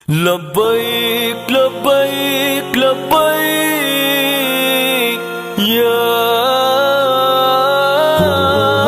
لبیک لبیک لبیک یا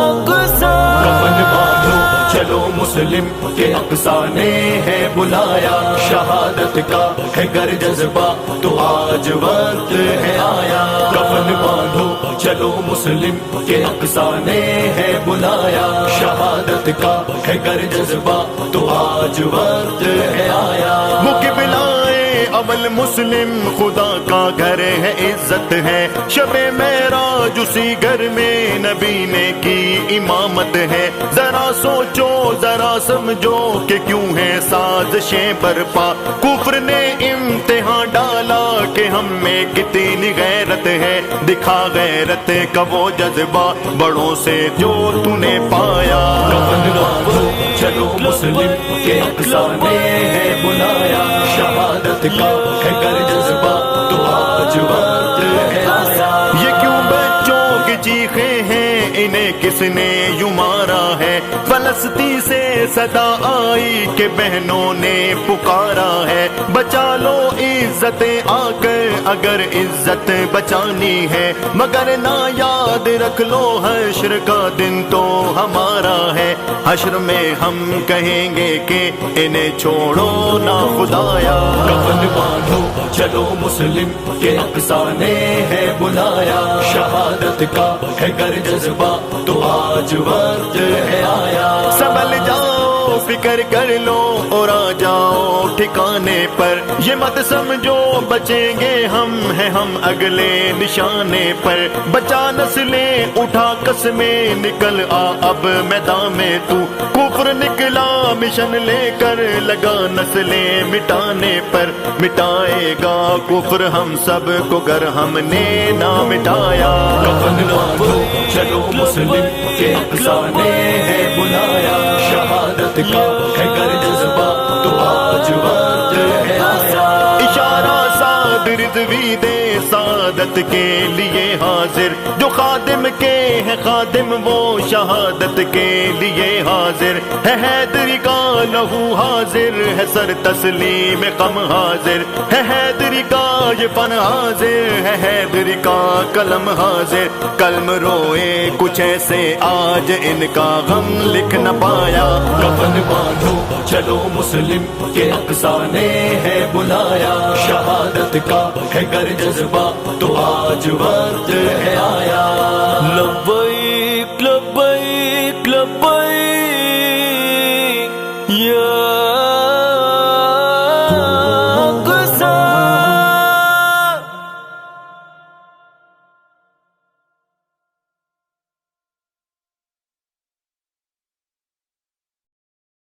اقصی۔ کفن باندھو چلو مسلم کے اقصی نے ہے بلایا، شہادت کا ہے گر جذبہ تو آج وقت ہے آیا۔ کفن باندھو چلو مسلم کے اقصی نے ہے بلایا، شہادت کا ہے گر جذبہ تو آج وقت ہے آیا۔ مقبلائے اول مسلم خدا کا گھر ہے، عزت ہے شب معراج اسی گھر میں نبی نے کی امامت ہے۔ ذرا سوچو ذرا سمجھو کہ کیوں ہے سازشیں برپا، کفر نے امتحان ڈالا کہ ہم میں کتنی غیرت ہے۔ دکھا غیرت کا وہ جذبہ بڑوں سے جو تو نے پایا۔ کفن باندھو چلو مسلم کے اقصی نے ہے بلایا، شہادت کا ہے گر جذبہ تو آج وقت ہے آیا۔ یہ کیوں بچوں کی چیخیں ہیں، انہیں کس نے یوں مارا ہے؟ فلسطین سے صدا آئی کہ بہنوں نے پکارا ہے، بچا لو عزتیں آ کر اگر عزت بچانی ہے، مگر نہ یاد رکھ لو حشر کا دن تو ہمارا ہے۔ حشر میں ہم کہیں گے کہ انہیں چھوڑو نہ خدایا۔ کفن باندھو چلو مسلم کے اقصی نے ہے بلایا، شہادت کا ہے گر جذبہ تو آج وقت ہے آیا۔ سنبھل جاؤ فکر کر لو اور آ جاؤ ٹھکانے پر، یہ مت سمجھو بچیں گے ہم ہیں ہم اگلے نشانے پر۔ بچا نسلیں اٹھا قسمیں نکل آ اب میدان میں تو، کفر نکلا مشن لے کر لگا نسلیں مٹانے پر۔ مٹائے گا کفر ہم سب کو گر ہم نے نہ مٹایا۔ کفن باندھو چلو مسلم کے اقصی نے ہے بلایا، شہادت کا ہے گر جذبہ تو آج وقت ہے آیا۔ اشارہ سعد رضوی دے سعادت کے لیے حاضر، جو خادم کے ہے خادم وہ شہادت کے لیے حاضر ہے۔ حیدری کا لہو حاضر ہے، سر تسلیم غم حاضر ہے۔ حیدری کا یہ فن حاضر ہے، حیدری کا قلم حاضر۔ قلم روئے کچھ ایسے آج ان کا غم لکھ نہ پایا۔ کفن باندھو چلو مسلم کے اقصی نے ہے بلایا، شہادت کا ہے گر جذبہ تو آج وقت ہے آیا۔ لبیک